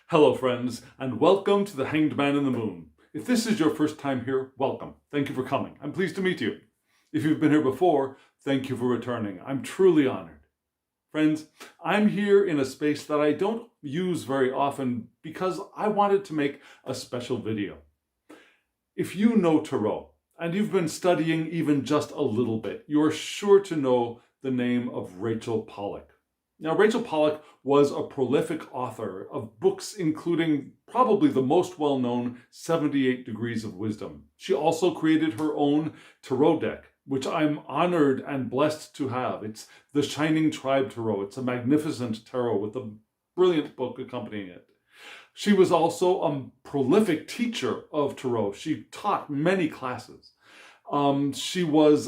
Hello friends, and welcome to The Hanged Man in the Moon. If this is your first time here, welcome. Thank you for coming. I'm pleased to meet you. If you've been here before, thank you for returning. I'm truly honored. Friends, I'm here in a space that I don't use very often because I wanted to make a special video. If you know Tarot, and you've been studying even just a little bit, you're sure to know the name of Rachel Pollack. Now, Rachel Pollack was a prolific author of books including probably the most well-known 78 Degrees of Wisdom. She also created her own tarot deck, which I'm honored and blessed to have. It's the Shining Tribe Tarot. It's a magnificent tarot with a brilliant book accompanying it. She was also a prolific teacher of tarot. She taught many classes. She was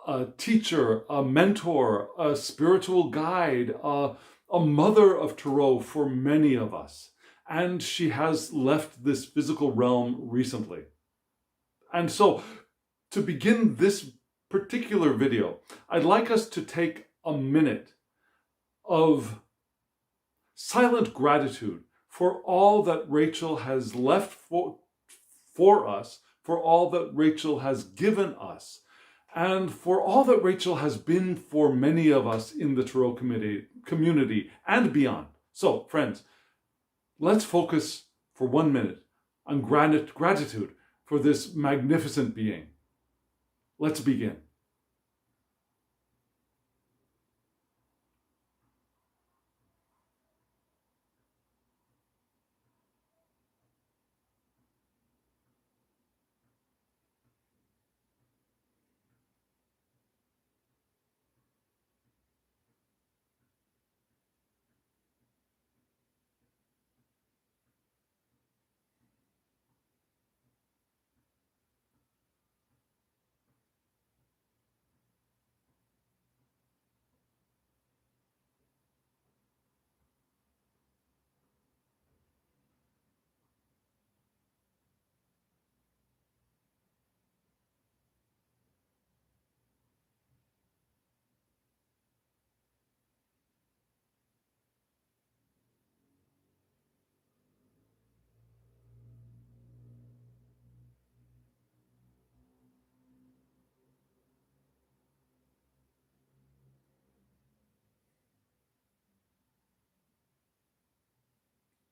a teacher, a mentor, a spiritual guide, a mother of tarot for many of us. And she has left this physical realm recently. And so, to begin this particular video, I'd like us to take a minute of silent gratitude for all that Rachel has left for us, for all that Rachel has given us, and for all that Rachel has been for many of us in the tarot community and beyond. So, friends, let's focus for 1 minute on gratitude for this magnificent being. Let's begin.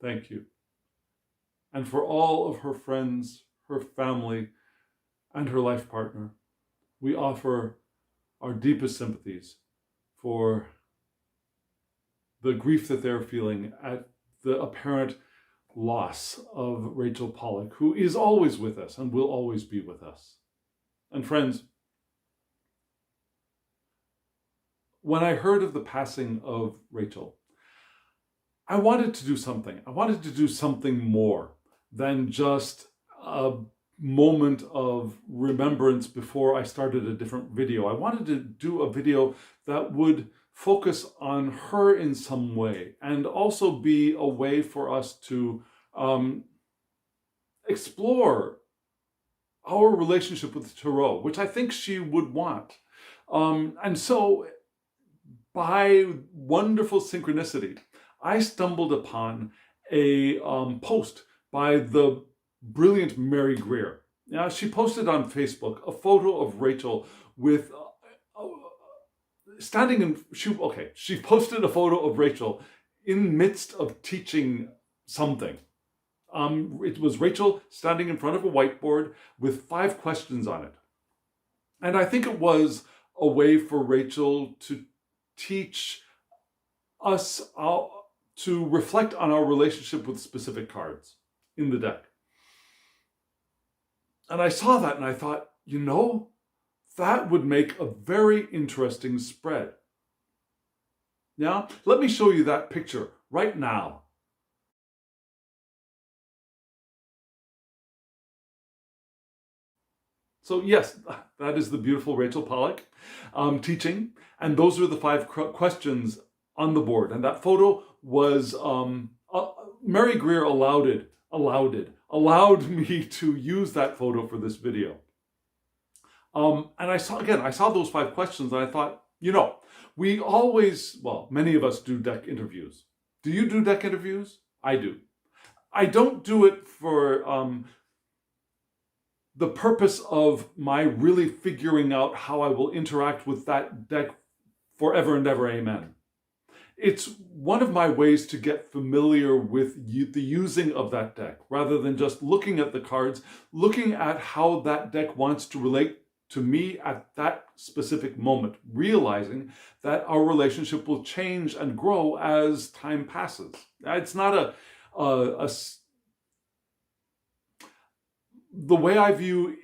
Thank you. And for all of her friends, her family, and her life partner, we offer our deepest sympathies for the grief that they're feeling at the apparent loss of Rachel Pollack, who is always with us and will always be with us. And friends, when I heard of the passing of Rachel, I wanted to do something. I wanted to do something more than just a moment of remembrance before I started a different video. I wanted to do a video that would focus on her in some way and also be a way for us to explore our relationship with Tarot, which I think she would want. And so, by wonderful synchronicity, I stumbled upon a post by the brilliant Mary Greer. Now, she posted on Facebook a photo of Rachel with she posted a photo of Rachel in midst of teaching something. It was Rachel standing in front of a whiteboard with 5 questions on it. And I think it was a way for Rachel to teach us to reflect on our relationship with specific cards in the deck. And I saw that and I thought, that would make a very interesting spread. Now, let me show you that picture right now. So yes, that is the beautiful Rachel Pollack teaching. And those are the 5 questions on the board. And that photo was, Mary Greer allowed me to use that photo for this video. And I saw those 5 questions and I thought, we always, many of us do deck interviews. Do you do deck interviews? I do. I don't do it for the purpose of my really figuring out how I will interact with that deck forever and ever, amen. It's one of my ways to get familiar with the using of that deck, rather than just looking at the cards, looking at how that deck wants to relate to me at that specific moment, realizing that our relationship will change and grow as time passes. It's not the way I view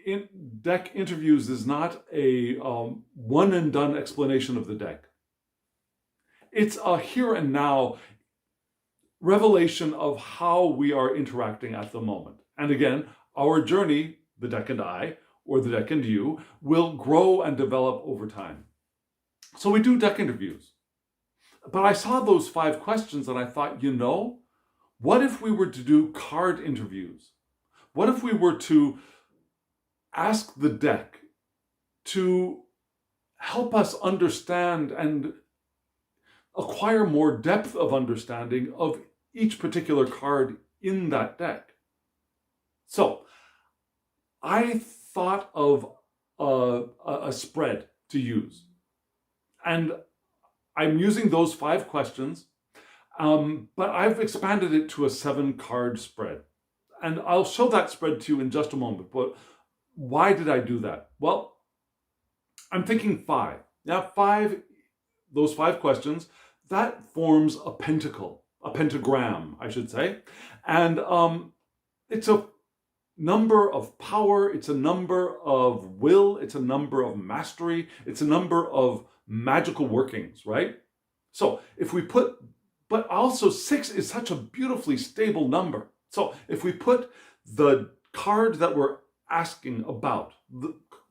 deck interviews is not a one and done explanation of the deck. It's a here and now revelation of how we are interacting at the moment. And again, our journey, the deck and I, or the deck and you, will grow and develop over time. So we do deck interviews. But I saw those 5 questions and I thought, what if we were to do card interviews? What if we were to ask the deck to help us understand and acquire more depth of understanding of each particular card in that deck? So I thought of a spread to use. And I'm using those 5 questions, but I've expanded it to a 7-card spread. And I'll show that spread to you in just a moment. But why did I do that? Well, I'm thinking 5. Now, those 5 questions, that forms a pentagram, I should say. And it's a number of power, it's a number of will, it's a number of mastery, it's a number of magical workings, right? So if we but also 6 is such a beautifully stable number. So if we put the card that we're asking about,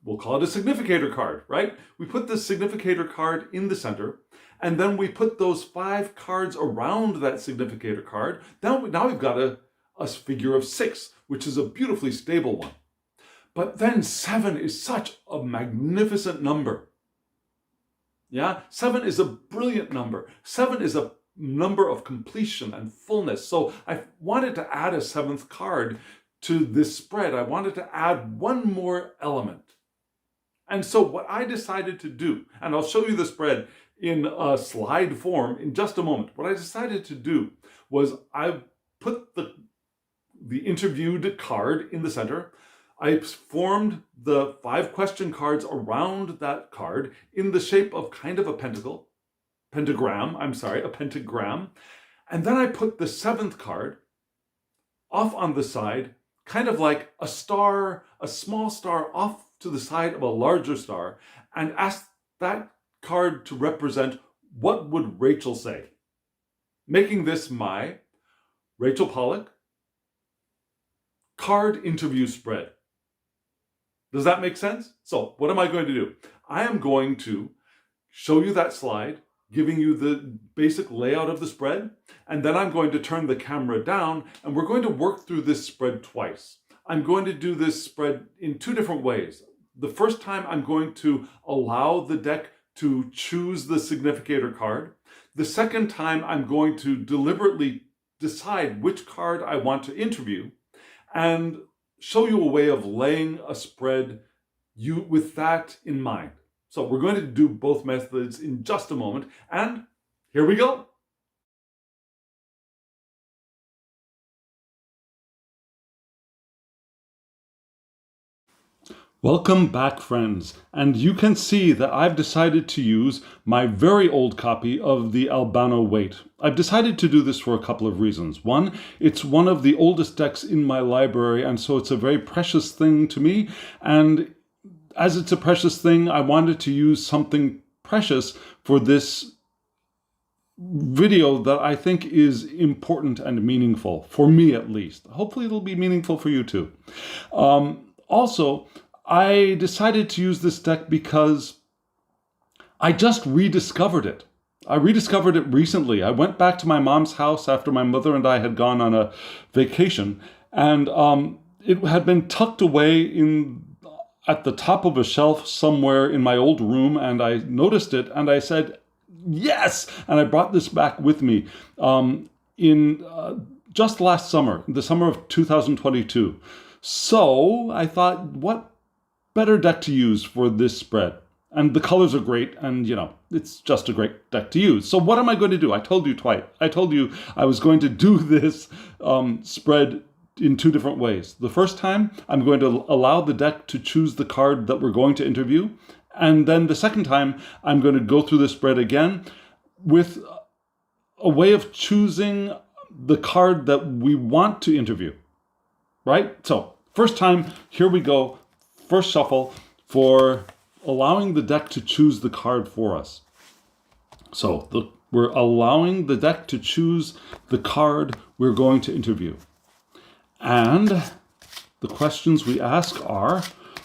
we'll call it a significator card, right? We put the significator card in the center, and then we put those 5 cards around that significator card. Now we've got a figure of 6, which is a beautifully stable one. But then 7 is such a magnificent number. Yeah, 7 is a brilliant number. 7 is a number of completion and fullness. So I wanted to add a 7th card to this spread. I wanted to add one more element. And so what I decided to do, and I'll show you the spread in a slide form in just a moment. What I decided to do was I put the interviewed card in the center. I formed the 5 question cards around that card in the shape of kind of a pentagram. And then I put the 7th card off on the side, kind of like a star, a small star off to the side of a larger star, and asked that card to represent what would Rachel say, making this my Rachel Pollack card interview spread. Does that make sense? So what am I going to do? I am going to show you that slide, giving you the basic layout of the spread, and then I'm going to turn the camera down and we're going to work through this spread twice. I'm going to do this spread in 2 different ways. The first time I'm going to allow the deck to choose the significator card. The second time I'm going to deliberately decide which card I want to interview and show you a way of laying a spread with that in mind. So we're going to do both methods in just a moment, and here we go. Welcome back, friends, and you can see that I've decided to use my very old copy of the Albano Weight. I've decided to do this for a couple of reasons. One, it's one of the oldest decks in my library, and so it's a very precious thing to me, and as it's a precious thing, I wanted to use something precious for this video that I think is important and meaningful, for me at least. Hopefully it'll be meaningful for you too. Also, I decided to use this deck because I just rediscovered it. I rediscovered it recently. I went back to my mom's house after my mother and I had gone on a vacation, and it had been tucked away at the top of a shelf somewhere in my old room, and I noticed it and I said, yes! And I brought this back with me just last summer, the summer of 2022. So I thought, what better deck to use for this spread? And the colors are great, and it's just a great deck to use. So what am I going to do? I told you twice. I told you I was going to do this spread in two different ways. The first time, I'm going to allow the deck to choose the card that we're going to interview. And then the second time, I'm going to go through the spread again with a way of choosing the card that we want to interview, right? So first time, here we go. First shuffle for allowing the deck to choose the card for us. So we're allowing the deck to choose the card we're going to interview. And the questions we ask are,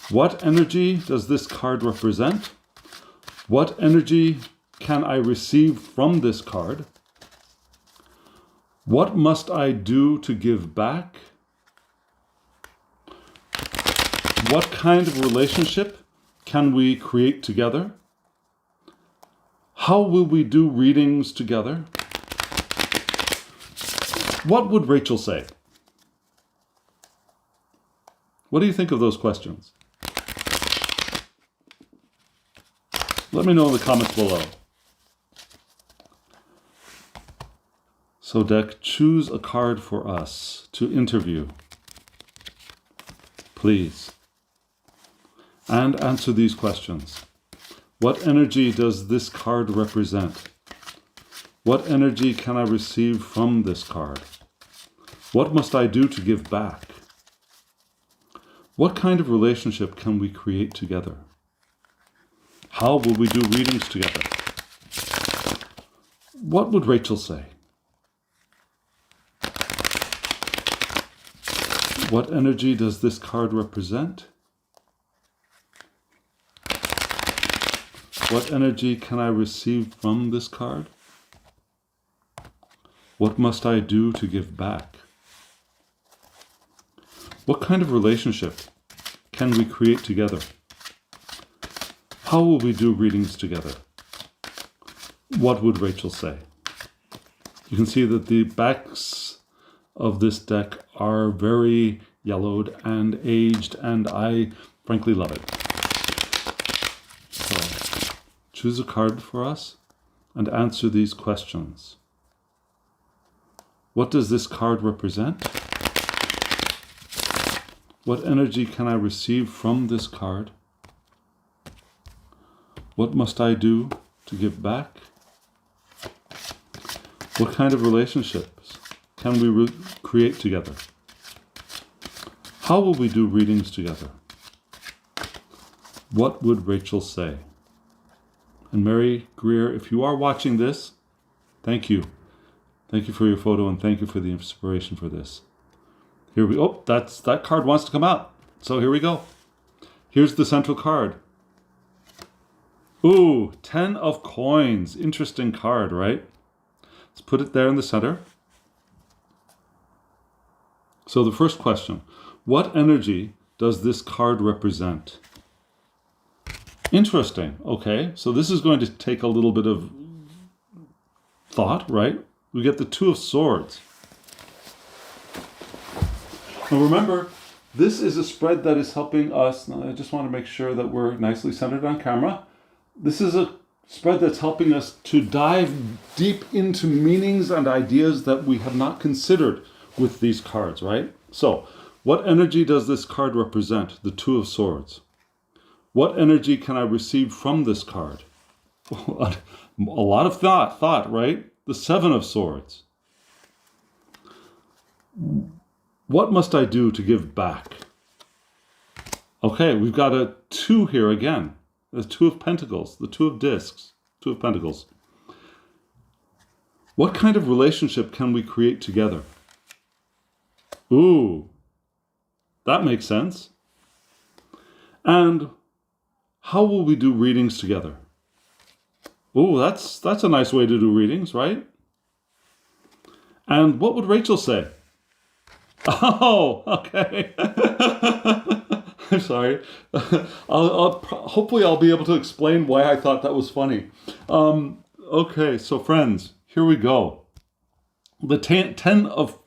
what energy does this card represent? What energy can I receive from this card? What must I do to give back? What kind of relationship can we create together? How will we do readings together? What would Rachel say? What do you think of those questions? Let me know in the comments below. So deck, choose a card for us to interview, please. And answer these questions. What energy does this card represent? What energy can I receive from this card? What must I do to give back? What kind of relationship can we create together? How will we do readings together? What would Rachel say? What energy does this card represent? What energy can I receive from this card? What must I do to give back? What kind of relationship can we create together? How will we do readings together? What would Rachel say? You can see that the backs of this deck are very yellowed and aged, and I frankly love it. So, choose a card for us and answer these questions. What does this card represent? What energy can I receive from this card? What must I do to give back? What kind of relationships can we create together? How will we do readings together? What would Rachel say? And Mary Greer, if you are watching this, thank you. Thank you for your photo and thank you for the inspiration for this. Here we go. Oh, that card wants to come out. So here we go. Here's the central card. Ooh, 10 of coins. Interesting card, right? Let's put it there in the center. So the first question, what energy does this card represent? Interesting. Okay, so this is going to take a little bit of thought, right? We get the Two of Swords. Now remember, this is a spread that is helping us. Now I just want to make sure that we're nicely centered on camera. This is a spread that's helping us to dive deep into meanings and ideas that we have not considered with these cards, right? So, what energy does this card represent? The Two of Swords. What energy can I receive from this card? A lot of thought, right? The Seven of Swords. What must I do to give back? Okay, we've got a 2 here again. The Two of Pentacles, the Two of Discs, Two of Pentacles. What kind of relationship can we create together? Ooh, that makes sense. And how will we do readings together? Ooh, that's a nice way to do readings, right? And what would Rachel say? Oh, okay. I'm sorry. Hopefully I'll be able to explain why I thought that was funny. Okay, so friends, here we go. The 10 of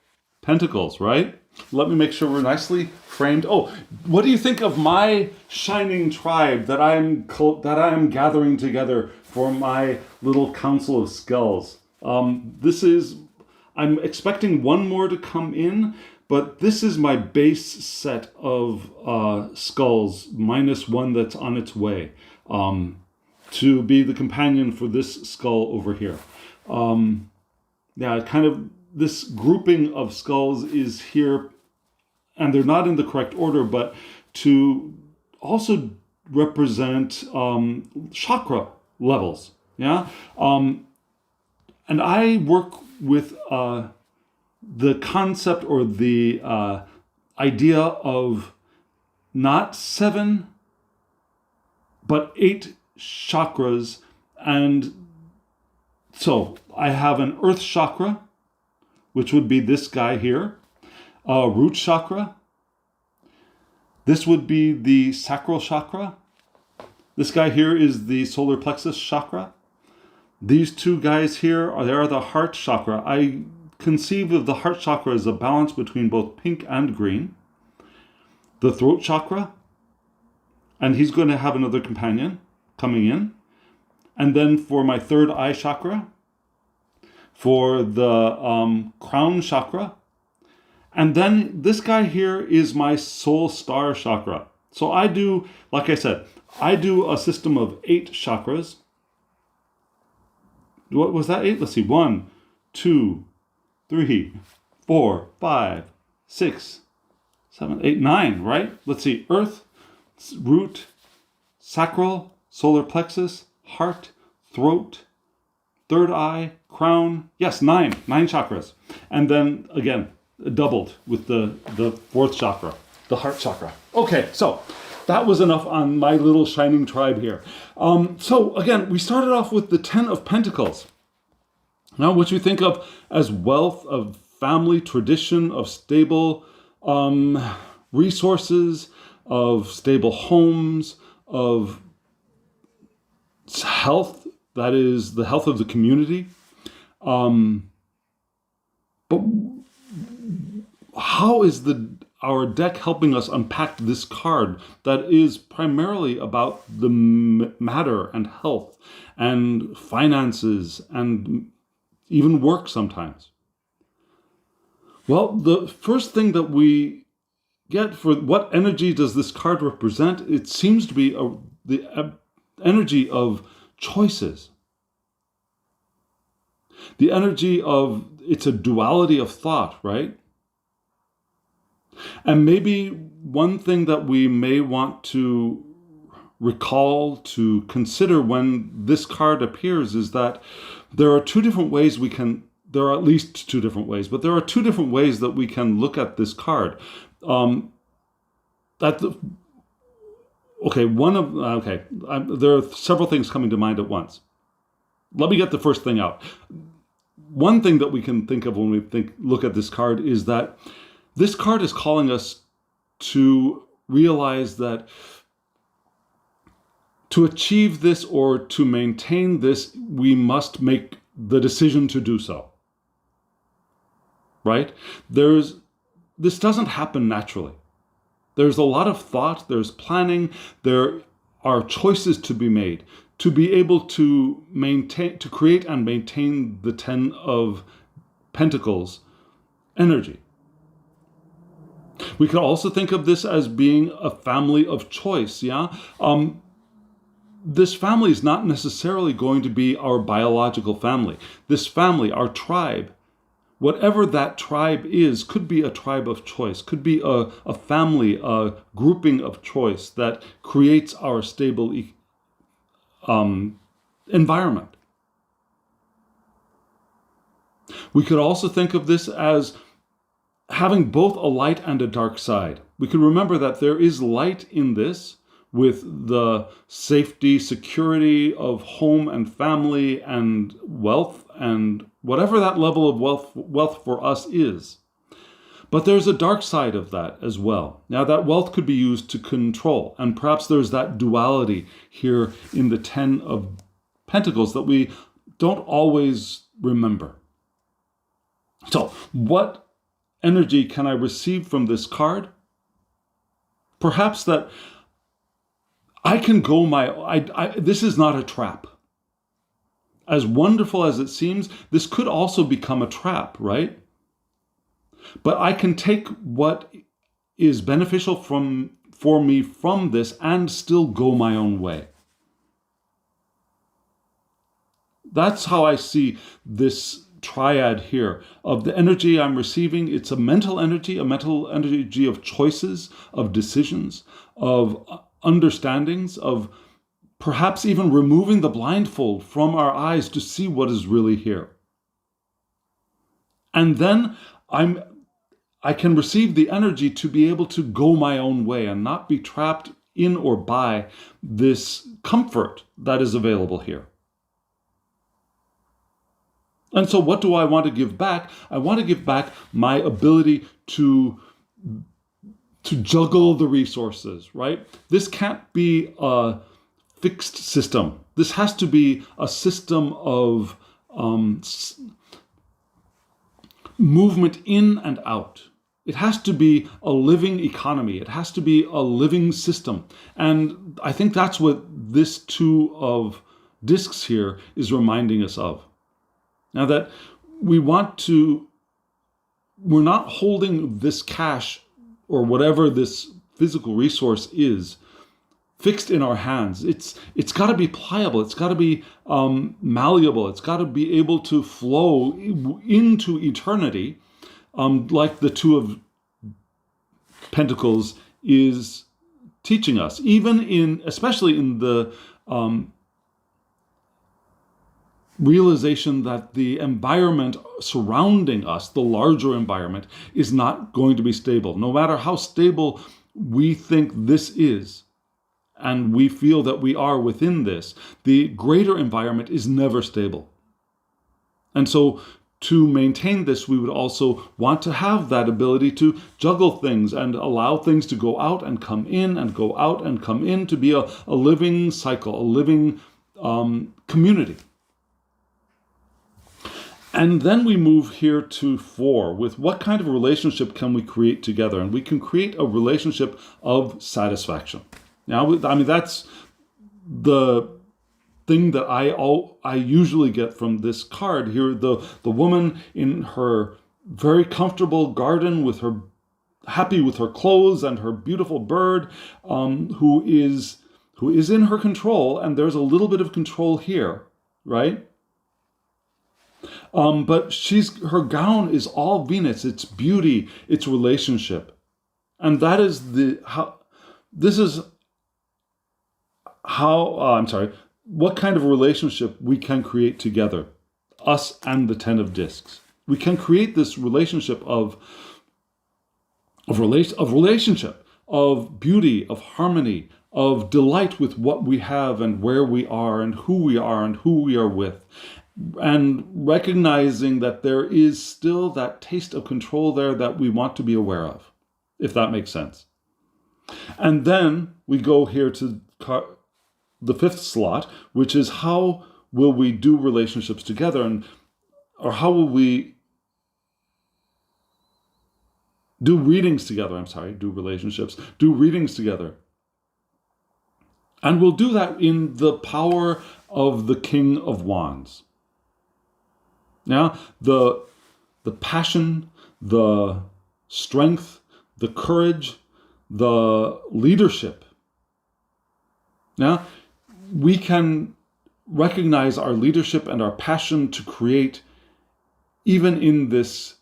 Pentacles, right? Let me make sure we're nicely framed. Oh, what do you think of my shining tribe that I am gathering together for my little council of skulls? I'm expecting one more to come in, but this is my base set of skulls, minus one that's on its way, to be the companion for this skull over here. This grouping of skulls is here, and they're not in the correct order, but to also represent chakra levels. Yeah, and I work with the concept or the idea of not 7, but 8 chakras, and so I have an earth chakra, which would be this guy here, root chakra. This would be the sacral chakra. This guy here is the solar plexus chakra. These two guys here are the heart chakra. I conceive of the heart chakra as a balance between both pink and green. The throat chakra, and he's going to have another companion coming in. And then for my third eye chakra, for the crown chakra. And then this guy here is my soul star chakra. So I do, like I said, I do a system of 8 chakras. What was that 8? Let's see. 1, 2, 3, 4, 5, 6, 7, 8, 9, right? Let's see. Earth, root, sacral, solar plexus, heart, throat, third eye, crown. Yes, 9 chakras. And then again, doubled with the fourth chakra, the heart chakra. Okay, so that was enough on my little shining tribe here. So again, we started off with the 10 of Pentacles. Now, what you think of as wealth, of family, tradition, of stable resources, of stable homes, of health, that is the health of the community. But how is our deck helping us unpack this card that is primarily about the matter and health and finances and even work sometimes? Well, the first thing that we get for what energy does this card represent, it seems to be the energy of choices. The energy of, it's a duality of thought, right? And maybe one thing that we may want to recall, to consider when this card appears is that there are 2 different ways there are at least 2 different ways, but there are 2 different ways that we can look at this card. There are several things coming to mind at once. Let me get the first thing out. One thing that we can think of when we look at this card is that this card is calling us to realize that to achieve this or to maintain this, we must make the decision to do so. Right? This doesn't happen naturally. There's a lot of thought, there's planning, there are choices to be made to be able to create and maintain the 10 of Pentacles energy. We could also think of this as being a family of choice, yeah? This family is not necessarily going to be our biological family. This family, our tribe, whatever that tribe is, could be a tribe of choice, could be a family, a grouping of choice that creates our stable environment. We could also think of this as having both a light and a dark side. We can remember that there is light in this with the safety, security of home and family and wealth and whatever that level of wealth for us is. But there's a dark side of that as well. Now, that wealth could be used to control, and perhaps there's that duality here in the 10 of Pentacles that we don't always remember. So, what energy can I receive from this card? Perhaps that I can go this is not a trap. As wonderful as it seems, this could also become a trap, right? But I can take what is beneficial for me from this and still go my own way. That's how I see this triad here of the energy I'm receiving. It's a mental energy of choices, of decisions, of understandings, of perhaps even removing the blindfold from our eyes to see what is really here. And then I can receive the energy to be able to go my own way and not be trapped in or by this comfort that is available here. And so what do I want to give back? I want to give back my ability to juggle the resources, right? This can't be a fixed system. This has to be a system of movement in and out. It has to be a living economy. It has to be a living system. And I think that's what this two of discs here is reminding us of. Now that we're not holding this cash or whatever this physical resource is fixed in our hands. It's got to be pliable. It's got to be malleable. It's got to be able to flow into eternity, like the Two of Pentacles is teaching us. Especially in the realization that the environment surrounding us, the larger environment, is not going to be stable. No matter how stable we think this is, and we feel that we are within this, the greater environment is never stable. And so to maintain this, we would also want to have that ability to juggle things and allow things to go out and come in and go out and come in, to be a living cycle, a living community. And then we move here to 4 with what kind of a relationship can we create together? And we can create a relationship of satisfaction. Now, I mean, that's the thing that I usually get from this card here. The woman in her very comfortable garden with her happy with her clothes and her beautiful bird, who is in her control, and there's a little bit of control here, right? But her gown is all Venus. It's beauty. It's relationship, and that is what kind of relationship we can create together, us and the 10 of discs. We can create this relationship of relationship, of beauty, of harmony, of delight with what we have and where we are and who we are with. And recognizing that there is still that taste of control there that we want to be aware of, if that makes sense. And then we go here to the 5th slot, which is how will we do relationships together, or how will we do readings together? Do readings together. And we'll do that in the power of the King of Wands. Now, the passion, the strength, the courage, the leadership. Now, we can recognize our leadership and our passion to create even in this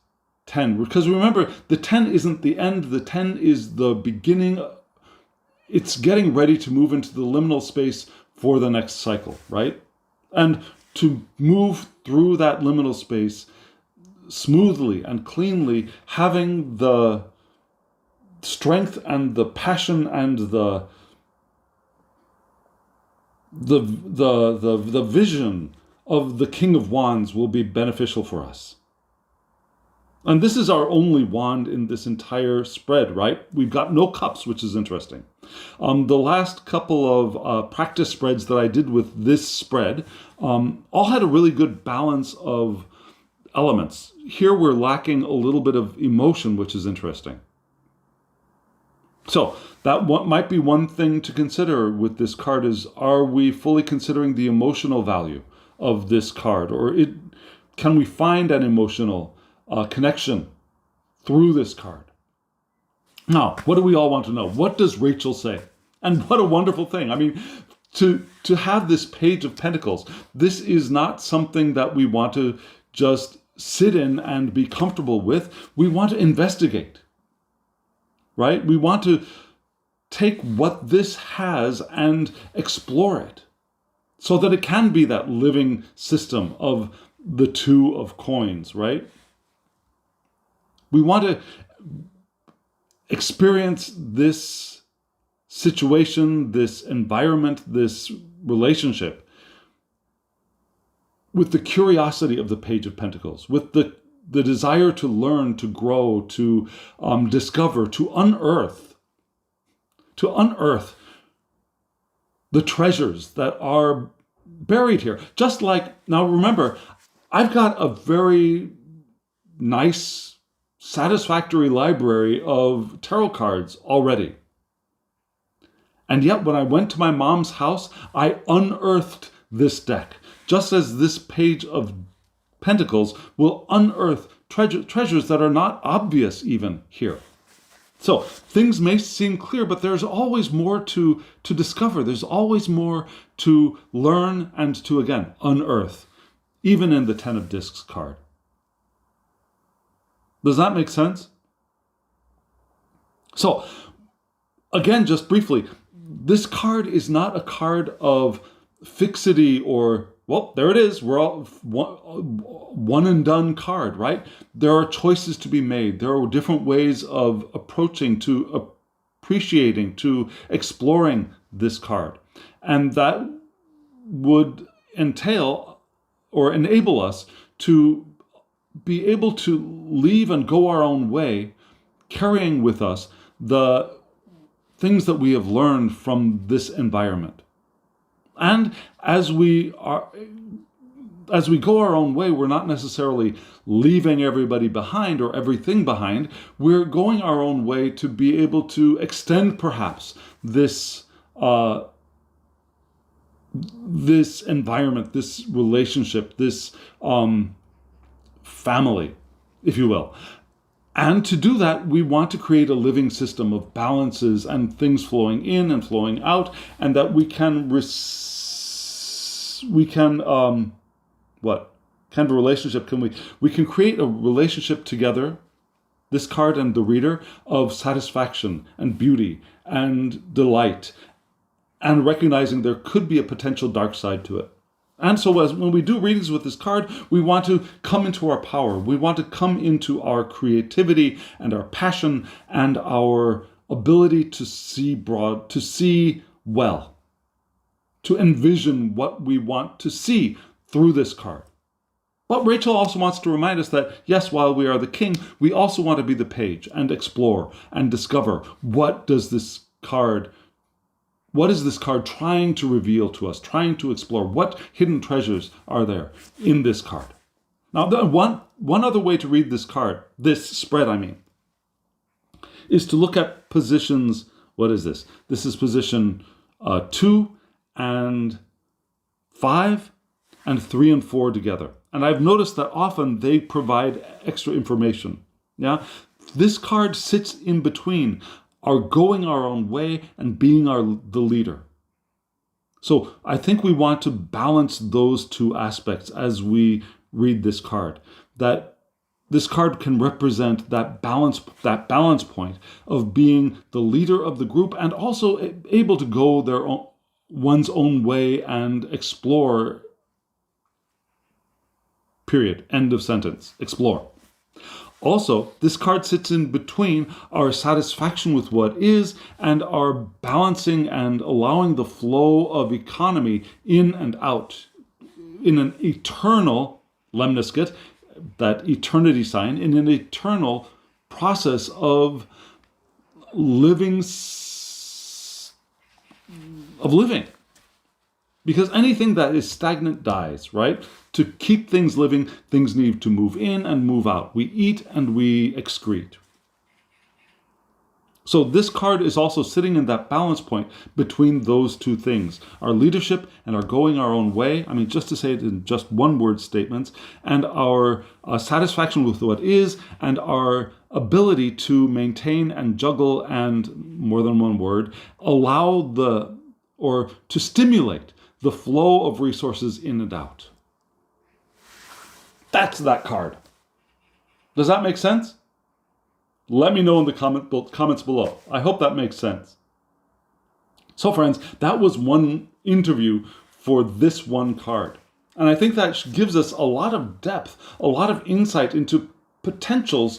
10. Because remember, the 10 isn't the end. The 10 is the beginning. It's getting ready to move into the liminal space for the next cycle, right? And to move through that liminal space smoothly and cleanly, having the strength and the passion and the vision of the King of Wands will be beneficial for us. And this is our only wand in this entire spread, right? We've got no cups, which is interesting. The last couple of practice spreads that I did with this spread all had a really good balance of elements. Here we're lacking a little bit of emotion, which is interesting. So that might be one thing to consider with this card is, are we fully considering the emotional value of this card? Or can we find an emotional connection through this card? Now, what do we all want to know? What does Rachel say? And what a wonderful thing. I mean, to have this Page of Pentacles, this is not something that we want to just sit in and be comfortable with. We want to investigate, right? We want to take what this has and explore it so that it can be that living system of the Two of Coins, right? We want to experience this situation, this environment, this relationship with the curiosity of the Page of Pentacles, with the desire to learn, to grow, to discover, to unearth the treasures that are buried here. Just like, now remember, I've got a very nice, satisfactory library of tarot cards already. And yet when I went to my mom's house, I unearthed this deck, just as this Page of Pentacles will unearth treasures that are not obvious even here. So things may seem clear, but there's always more to discover. There's always more to learn and to, again, unearth, even in the Ten of Discs card. Does that make sense? So, again, just briefly, this card is not a card of fixity or, well, there it is. We're all one and done card, right? There are choices to be made. There are different ways of approaching, to appreciating, to exploring this card. And that would entail or enable us to be able to leave and go our own way, carrying with us the things that we have learned from this environment. And as we go our own way, we're not necessarily leaving everybody behind or everything behind. We're going our own way to be able to extend perhaps this this environment, this relationship, this family, if you will. And to do that, we want to create a living system of balances and things flowing in and flowing out, and that we can what kind of relationship can we can create a relationship together, this card and the reader, of satisfaction and beauty and delight, and recognizing there could be a potential dark side to it. And so when we do readings with this card, we want to come into our power. We want to come into our creativity and our passion and our ability to see broad, to see well, to envision what we want to see through this card. But Rachel also wants to remind us that, yes, while we are the king, we also want to be the page and explore and discover what is this card trying to reveal to us, trying to explore? What hidden treasures are there in this card? Now, one other way to read this card, this spread, is to look at positions. What is this? This is position 2 and 5 and 3 and 4 together. And I've noticed that often they provide extra information. Yeah, this card sits in between are going our own way and being the leader. So I think we want to balance those two aspects as we read this card. That this card can represent that balance point of being the leader of the group and also able to go one's own way and explore. Period. End of sentence. Explore. Also, this card sits in between our satisfaction with what is and our balancing and allowing the flow of economy in and out in an eternal, lemniscate, that eternity sign, in an eternal process of living. Because anything that is stagnant dies, right? To keep things living, things need to move in and move out. We eat and we excrete. So this card is also sitting in that balance point between those two things. Our leadership and our going our own way, I mean, just to say it in just one word statements, and our satisfaction with what is, and our ability to maintain and juggle, and more than one word, to stimulate the flow of resources in and out. That's that card. Does that make sense? Let me know in the comments below. I hope that makes sense. So friends, that was one interview for this one card. And I think that gives us a lot of depth, a lot of insight into potential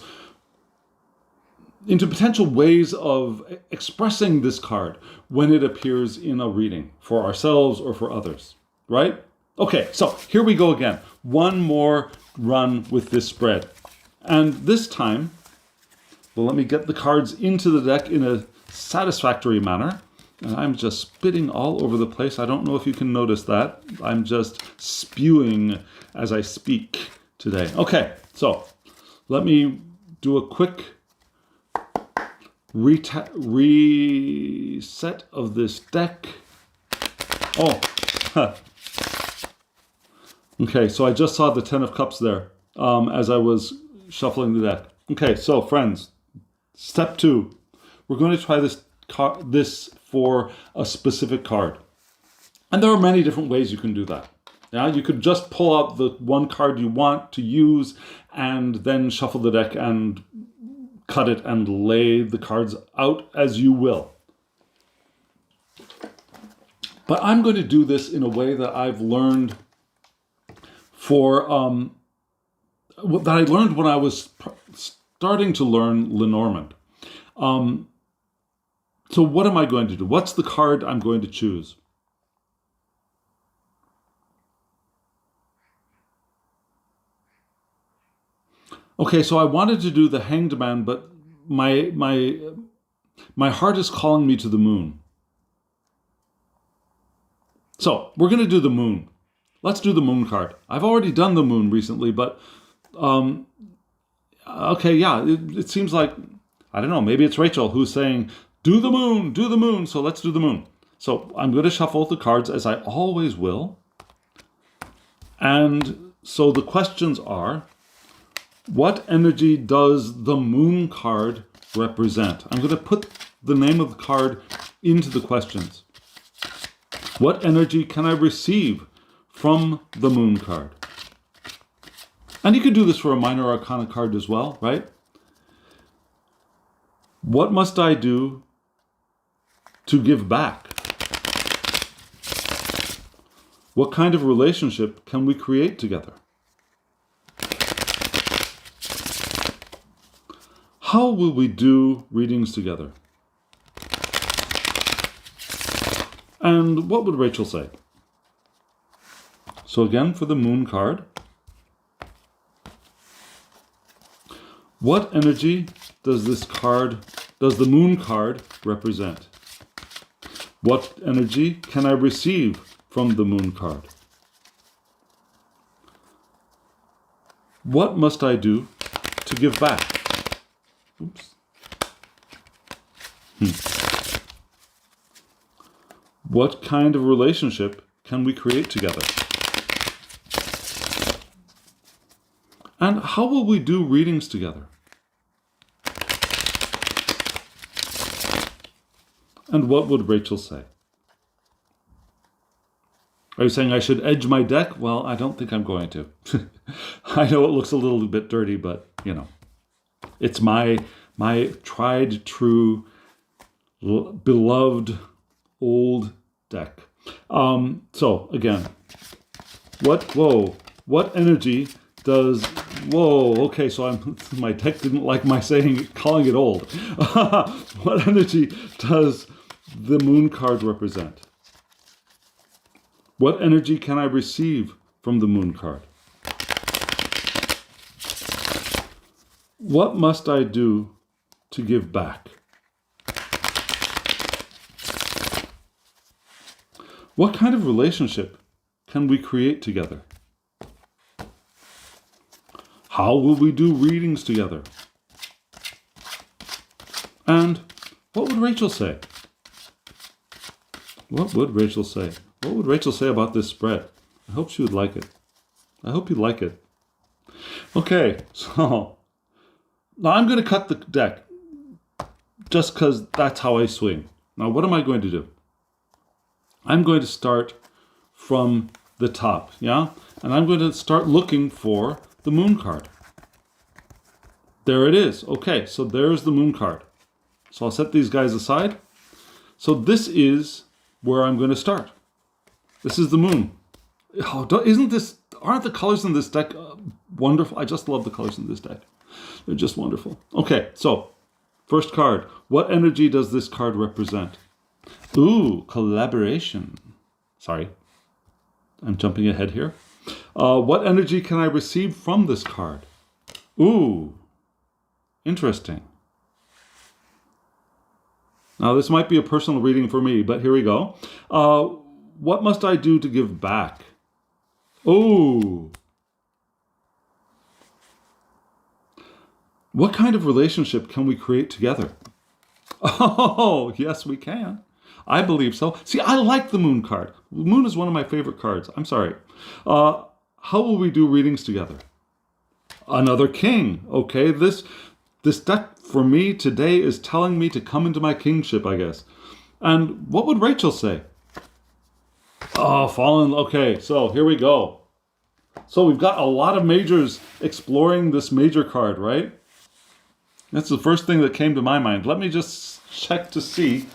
ways of expressing this card when it appears in a reading for ourselves or for others, right? Okay, so here we go again. One more run with this spread. And this time, well, let me get the cards into the deck in a satisfactory manner. And I'm just spitting all over the place. I don't know if you can notice that. I'm just spewing as I speak today. Okay, so let me do a quick reset of this deck. Oh, okay, so I just saw the 10 of Cups there as I was shuffling the deck. Okay, so friends, step 2. We're going to try this for a specific card. And there are many different ways you can do that. Yeah, you could just pull out the one card you want to use and then shuffle the deck and cut it and lay the cards out as you will. But I'm going to do this in a way that I've learned that I learned when I was starting to learn Lenormand. So what am I going to do? What's the card I'm going to choose? Okay, so I wanted to do the Hanged Man, but my heart is calling me to the Moon. So we're going to do the Moon. Let's do the Moon card. I've already done the Moon recently, but okay, yeah, it seems like, I don't know, maybe it's Rachel who's saying, do the Moon, so let's do the Moon. So I'm going to shuffle the cards as I always will. And so the questions are, what energy does the Moon card represent? I'm going to put the name of the card into the questions. What energy can I receive from the Moon card? And you could do this for a Minor Arcana card as well, right? What must I do to give back? What kind of relationship can we create together? How will we do readings together? And what would Rachel say? So again, for the Moon card, what energy does the Moon card represent? What energy can I receive from the Moon card? What must I do to give back? Oops. What kind of relationship can we create together? And how will we do readings together? And what would Rachel say? Are you saying I should edge my deck? Well, I don't think I'm going to. I know it looks a little bit dirty, but, you know, it's my tried, true, beloved old deck. So, again, what energy does... Whoa, okay, so my deck didn't like my calling it old. What energy does the Moon card represent? What energy can I receive from the Moon card? What must I do to give back? What kind of relationship can we create together? How will we do readings together? And what would Rachel say? What would Rachel say? What would Rachel say about this spread? I hope she would like it. I hope you like it. Okay, so now I'm going to cut the deck just because that's how I swing. Now, what am I going to do? I'm going to start from the top, yeah? And I'm going to start looking for the moon card. There it is. Okay, so there's the moon card. So I'll set these guys aside. So this is where I'm going to start. This is the moon. Oh, aren't the colors in this deck wonderful? I just love the colors in this deck. They're just wonderful. Okay, so first card. What energy does this card represent? Ooh, collaboration. Sorry, I'm jumping ahead here. What energy can I receive from this card? Ooh, interesting. Now, this might be a personal reading for me, but here we go. What must I do to give back? Oh. What kind of relationship can we create together? Oh, yes, we can. I believe so. See, I like the moon card. The moon is one of my favorite cards. I'm sorry. How will we do readings together? Another king. Okay, this deck for me today is telling me to come into my kingship, I guess. And what would Rachel say? Oh, fallen. Okay, so here we go. So we've got a lot of majors exploring this major card, right? That's the first thing that came to my mind. Let me just check to see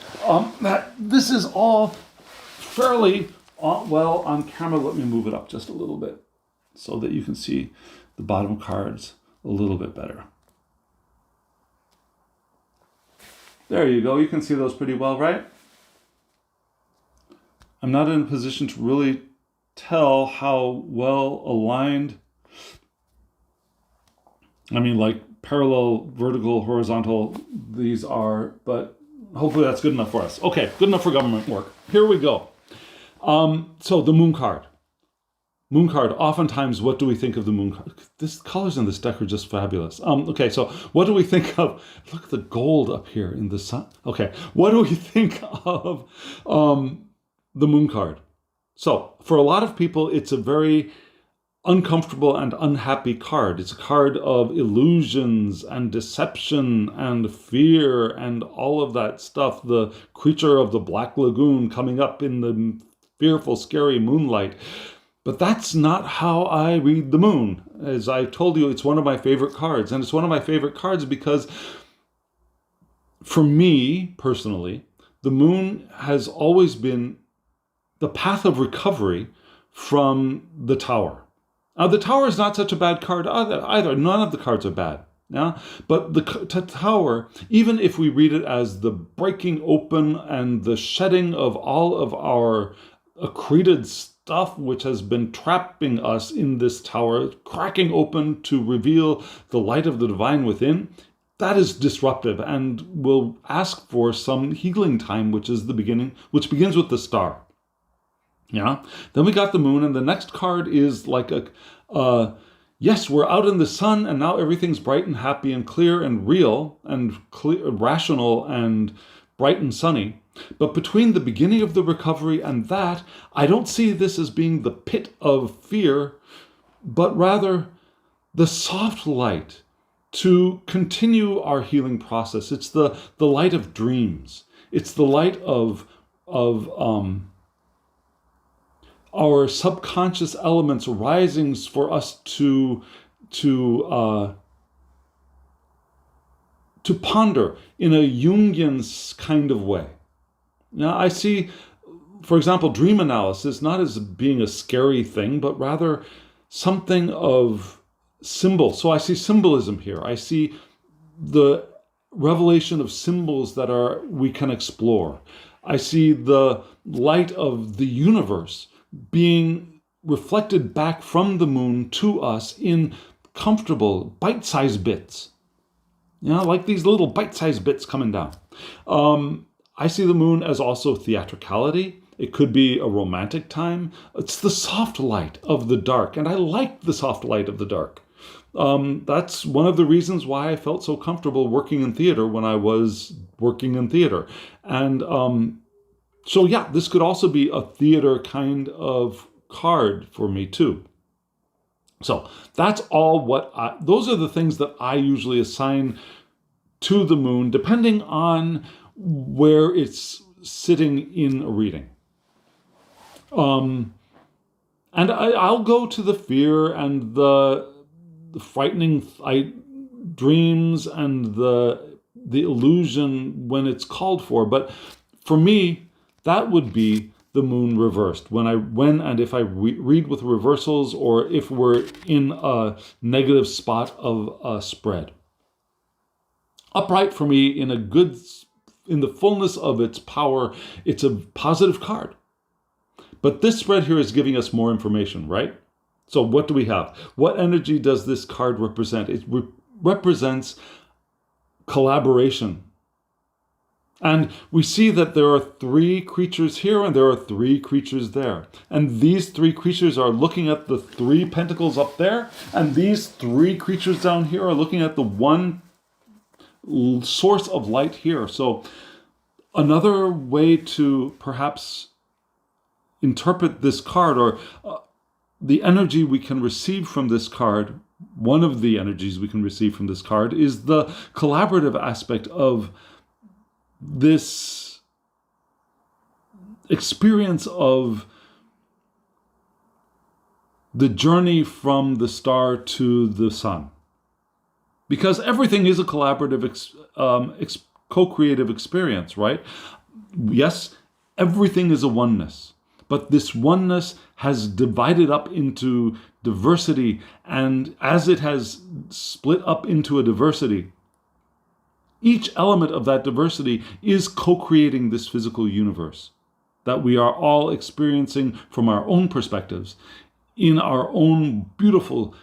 that this is all fairly well on camera. Let me move it up just a little bit so that you can see the bottom cards a little bit better. There you go. You can see those pretty well, right? I'm not in a position to really tell how well aligned, I mean, like parallel, vertical, horizontal, these are, but hopefully that's good enough for us. Okay, good enough for government work. Here we go. So the moon card. Moon card, oftentimes, what do we think of the moon card? These colors in this deck are just fabulous. Okay, so what do we think of? Look at the gold up here in the sun. Okay, what do we think of the moon card? So for a lot of people, it's a very uncomfortable and unhappy card. It's a card of illusions and deception and fear and all of that stuff. The creature of the Black Lagoon coming up in the fearful, scary moonlight. But that's not how I read the moon. As I told you, it's one of my favorite cards. And it's one of my favorite cards because for me, personally, the moon has always been the path of recovery from the tower. Now, the tower is not such a bad card either. None of the cards are bad. Yeah? But the tower, even if we read it as the breaking open and the shedding of all of our accreted stuff which has been trapping us in this tower, cracking open to reveal the light of the divine within, that is disruptive and will ask for some healing time, which begins with the star. Yeah. Then we got the moon, and the next card is like yes, we're out in the sun, and now everything's bright and happy and clear and real and clear, rational and bright and sunny. But between the beginning of the recovery and that, I don't see this as being the pit of fear, but rather the soft light to continue our healing process. It's the light of dreams. It's the light of our subconscious elements rising for us to ponder in a Jungian kind of way. Now, I see, for example, dream analysis not as being a scary thing, but rather something of symbol. So I see symbolism here. I see the revelation of symbols that we can explore. I see the light of the universe being reflected back from the moon to us in comfortable bite-sized bits. You know, like these little bite-sized bits coming down. I see the moon as also theatricality, It could be a romantic time. It's the soft light of the dark, and I like the soft light of the dark. That's one of the reasons why I felt so comfortable working in theater when I was working in theater. And so yeah, this could also be a theater kind of card for me too. So that's all those are the things that I usually assign to the moon, depending on where it's sitting in a reading. And I'll go to the fear and the frightening dreams and the illusion when it's called for. But for me, that would be the moon reversed. When and if I read with reversals, or if we're in a negative spot of a spread. Upright for me, in the fullness of its power, it's a positive card. But this spread here is giving us more information, right? So what do we have? What energy does this card represent? It represents collaboration. And we see that there are 3 creatures here and there are 3 creatures there. And these 3 creatures are looking at the 3 pentacles up there. And these 3 creatures down here are looking at the one source of light here. So another way to perhaps interpret this card, or the energy we can receive from this card, one of the energies we can receive from this card, is the collaborative aspect of this experience of the journey from the star to the sun. Because everything is a collaborative, co-creative experience, right? Yes, everything is a oneness. But this oneness has divided up into diversity, and as it has split up into a diversity, each element of that diversity is co-creating this physical universe that we are all experiencing from our own perspectives in our own beautiful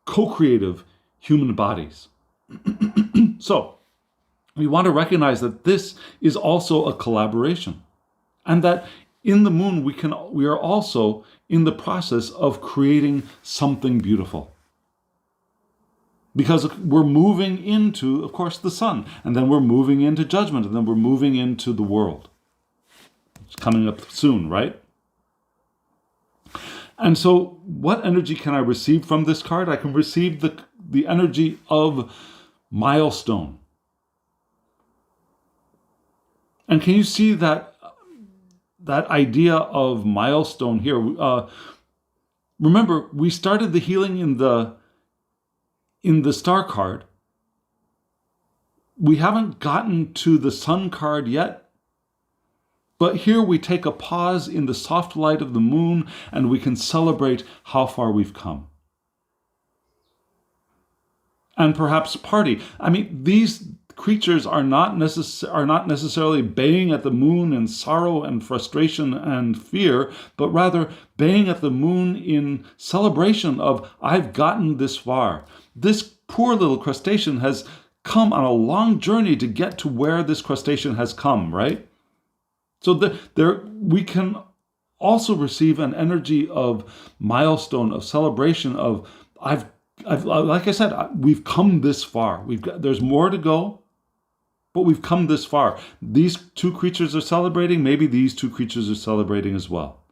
co-creative human bodies. So we want to recognize that this is also a collaboration, and that in the moon we are also in the process of creating something beautiful. Because we're moving into, of course, the sun, and then we're moving into judgment, and then we're moving into the world. It's coming up soon, right? And so what energy can I receive from this card? I can receive the energy of milestone. And can you see that idea of milestone here? Remember, we started the healing in the star card. We haven't gotten to the sun card yet, but here we take a pause in the soft light of the moon, and we can celebrate how far we've come. And perhaps party. I mean, these creatures are not necessarily baying at the moon in sorrow and frustration and fear, but rather baying at the moon in celebration of, I've gotten this far. This poor little crustacean has come on a long journey to get to where this crustacean has come, right? So we can also receive an energy of milestone, of celebration, of I've like I said, we've come this far. There's more to go, but we've come this far. These 2 creatures are celebrating. Maybe these 2 creatures are celebrating as well.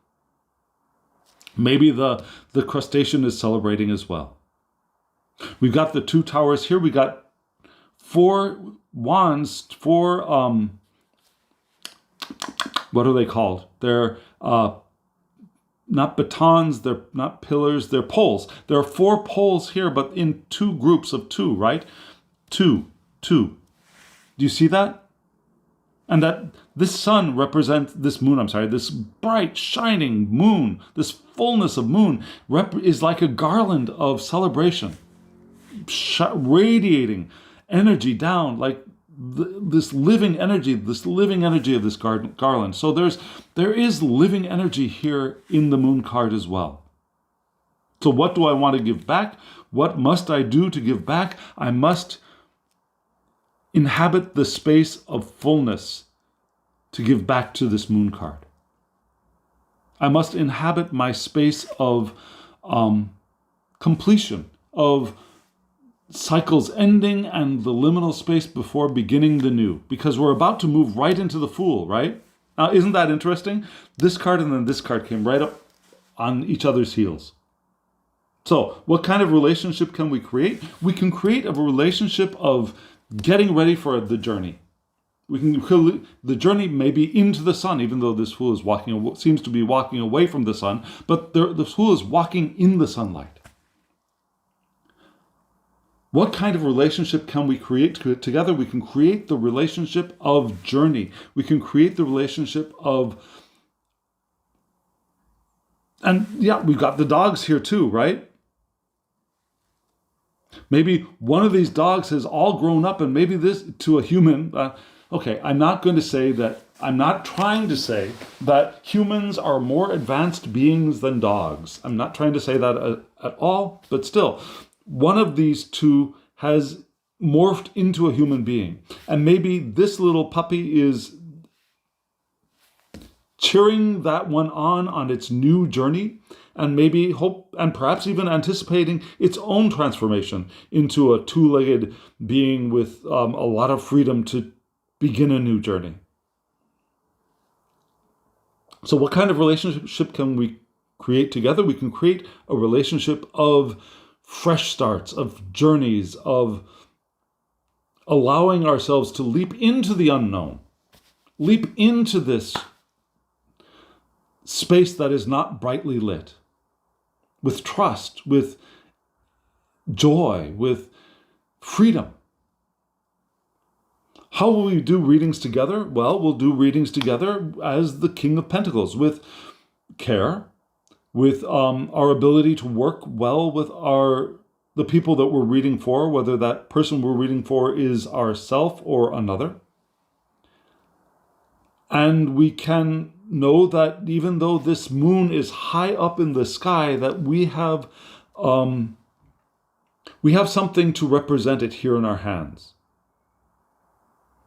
Maybe the crustacean is celebrating as well. We've got the 2 towers here. We got 4 wands, 4 what are they called? They're not batons, they're not pillars, they're poles. There are 4 poles here, but in 2 groups of 2, right? 2. Do you see that? And that this sun represents this bright, shining moon, this fullness of moon is like a garland of celebration, radiating energy down like this living energy of this garland. So there is living energy here in the moon card as well. So what do I want to give back? What must I do to give back? I must inhabit the space of fullness to give back to this moon card. I must inhabit my space of completion, of cycles ending and the liminal space before beginning the new, because we're about to move right into the Fool, right? Now, isn't that interesting? This card and then this card came right up on each other's heels. So what kind of relationship can we create? We can create a relationship of getting ready for the journey. The journey may be into the sun, even though this Fool is seems to be walking away from the sun, but the Fool is walking in the sunlight. What kind of relationship can we create together? We can create the relationship of journey. We can create the relationship of, and yeah, we've got the dogs here too, right? Maybe one of these dogs has all grown up and maybe this to a human. Okay, I'm not trying to say that humans are more advanced beings than dogs. I'm not trying to say that at all, but still, one of these two has morphed into a human being. And maybe this little puppy is cheering that one on its new journey, and maybe hope and perhaps even anticipating its own transformation into a two-legged being with a lot of freedom to begin a new journey. So what kind of relationship can we create together? We can create a relationship of fresh starts, of journeys, of allowing ourselves to leap into the unknown, leap into this space that is not brightly lit, with trust, with joy, with freedom. How will we do readings together? Well, we'll do readings together as the King of Pentacles, with care, with our ability to work well with the people that we're reading for, whether that person we're reading for is ourself or another. And we can know that even though this moon is high up in the sky, that we have something to represent it here in our hands.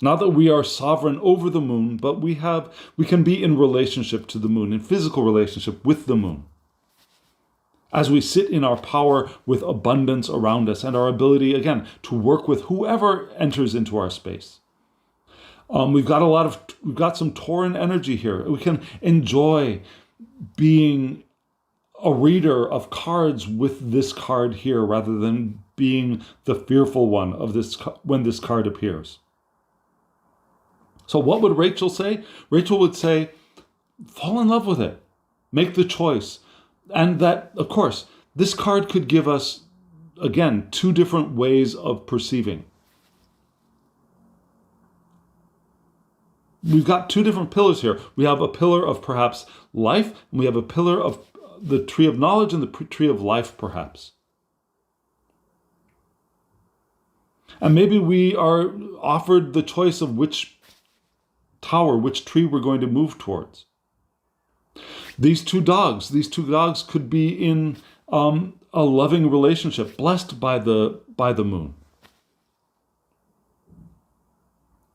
Not that we are sovereign over the moon, but we can be in relationship to the moon, in physical relationship with the moon, as we sit in our power with abundance around us and our ability, again, to work with whoever enters into our space. We've got some Tauran energy here. We can enjoy being a reader of cards with this card here, rather than being the fearful one of this when this card appears. So what would Rachel say? Rachel would say, fall in love with it. Make the choice. And that, of course, this card could give us, again, two different ways of perceiving. We've got two different pillars here. We have a pillar of perhaps life, and we have a pillar of the tree of knowledge and the tree of life, perhaps. And maybe we are offered the choice of which tower, which tree we're going to move towards. These two dogs could be in a loving relationship, blessed by the moon,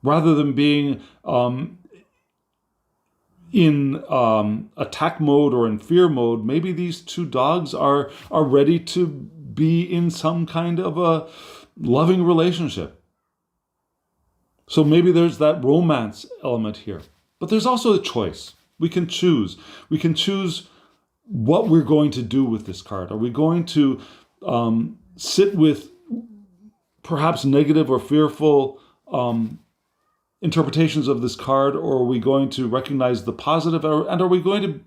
rather than being in attack mode or in fear mode. Maybe these two dogs are ready to be in some kind of a loving relationship. So maybe there's that romance element here. But there's also a choice. We can choose. We can choose what we're going to do with this card. Are we going to sit with perhaps negative or fearful interpretations of this card, or are we going to recognize the positive, and are we going to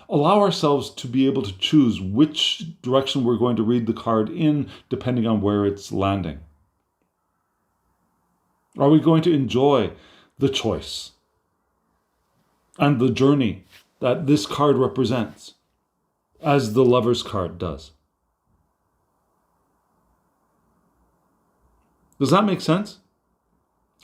allow ourselves to be able to choose which direction we're going to read the card in, depending on where it's landing? Are we going to enjoy the choice and the journey that this card represents, as the Lover's card does? Does that make sense?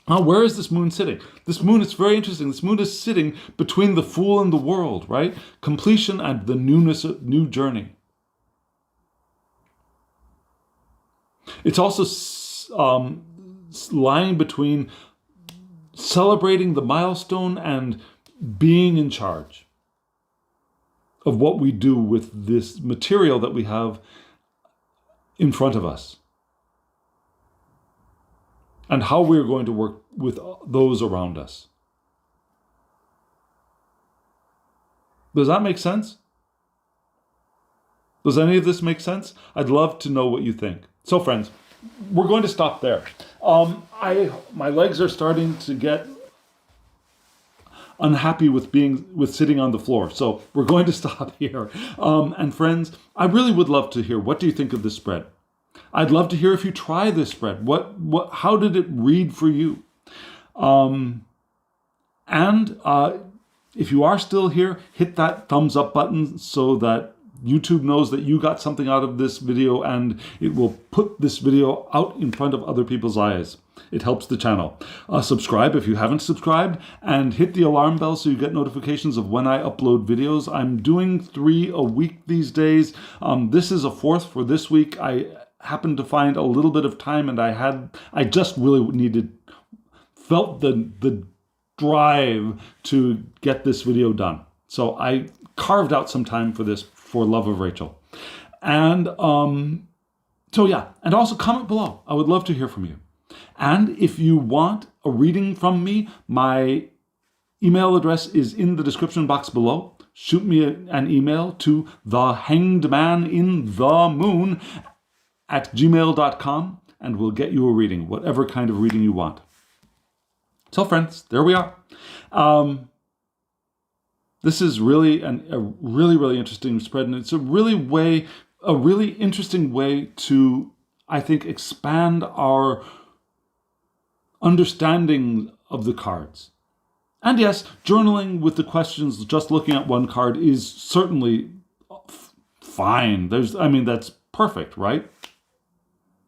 Now, where is this moon sitting? This moon is very interesting. This moon is sitting between the Fool and the World, right? Completion and the new journey. It's also lying between celebrating the milestone and being in charge. of what we do with this material that we have in front of us, and how we're going to work with those around us. Does that make sense? Does any of this make sense? I'd love to know what you think. So friends, we're going to stop there. My legs are starting to get unhappy with sitting on the floor. So we're going to stop here. And friends, I really would love to hear, what do you think of this spread? I'd love to hear if you try this spread. How did it read for you? If you are still here, hit that thumbs up button so that YouTube knows that you got something out of this video, and it will put this video out in front of other people's eyes. It helps the channel. Subscribe if you haven't subscribed, and hit the alarm bell so you get notifications of when I upload videos. I'm doing 3 a week these days. This is a 4th for this week. I happened to find a little bit of time, and I just really felt the drive to get this video done. So I carved out some time for this, for love of Rachel. And so yeah, and also comment below. I would love to hear from you. And if you want a reading from me, my email address is in the description box below. Shoot me an email to thehangedmaninthemoon@gmail.com, and we'll get you a reading, whatever kind of reading you want. So friends, there we are. This is really a really interesting spread, and it's a really interesting way to, I think, expand our understanding of the cards. And yes, journaling with the questions, just looking at one card, is certainly fine. That's perfect, right?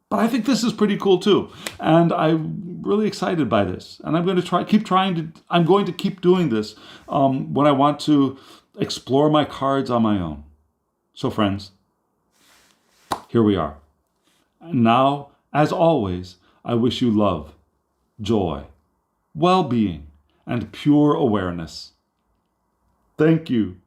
But I think this is pretty cool too. And I'm really excited by this. And I'm going to keep doing this when I want to explore my cards on my own. So friends, here we are. And now, as always, I wish you love, joy, well-being, and pure awareness. Thank you.